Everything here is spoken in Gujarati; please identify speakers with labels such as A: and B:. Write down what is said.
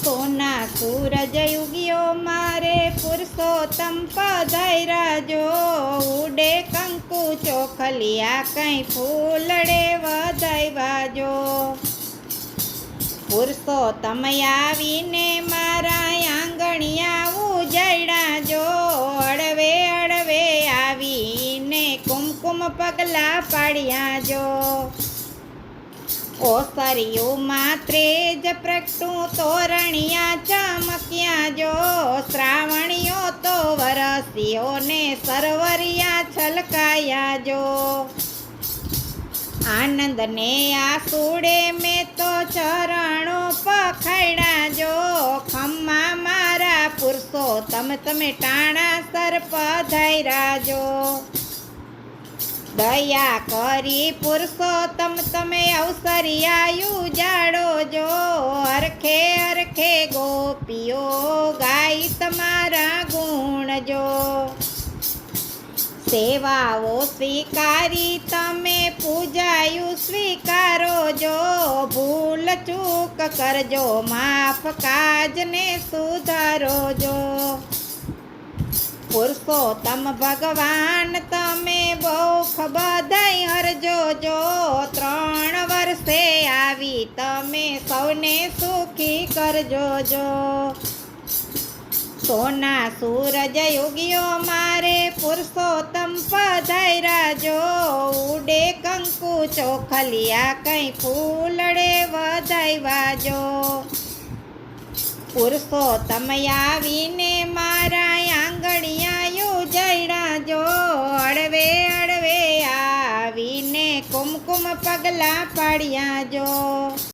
A: સોના સૂરજ યુગ્યો મારે પુરુષોત્તમ પધાર્યા જો ઉડે કંકુ ચોખલિયા કંઈ ફૂલડે વધાવ્યા જો પુરુષોત્તમ આવીને મારા આંગણિયા ઉજળ્યા જો અડવે અડવે આવીને કુમકુમ પગલા પાડ્યા જો ઓસરિયું માત્રે જ પ્રગટું તોરણિયા ચમક્યા જો શ્રાવણીઓ તો વરસ્યો ને સરવરિયા છલકાયા જો આનંદને આસુડે મેં તો ચરણો પખાડ્યા જો ખમ્મા મારા પુરુષોત્તમ તમે ટાણા સર પધાર્યા જો દયા કરી પુરુષોત્તમ તમે અવસરિયા ઉજાડો જો હરખે હરખે ગોપીઓ ગાઈ તમારા ગુણ જો સેવાઓ સ્વીકારી તમે પૂજાયું સ્વીકારો જો ભૂલ ચૂક કરજો માફ કાજને સુધારો જો પુરુષોત્તમ ભગવાન તમે બહુ બધાઈ હરજો જો 3 વર્ષે આવી તમે સૌને સુખી કરજો જો સોના સૂરજ યુગ્યો મારે પુરુષોત્તમ પધાર્યા જો ઉડે કંકુ ચોખલિયા કંઈ ફૂલડે વધાવ્યા જો પુરુષોત્તમ આવીને મારા આંગણિયા ઉજળ્યા જો અડવે અડવે આવીને કુમકુમ પગલા પાડ્યા જો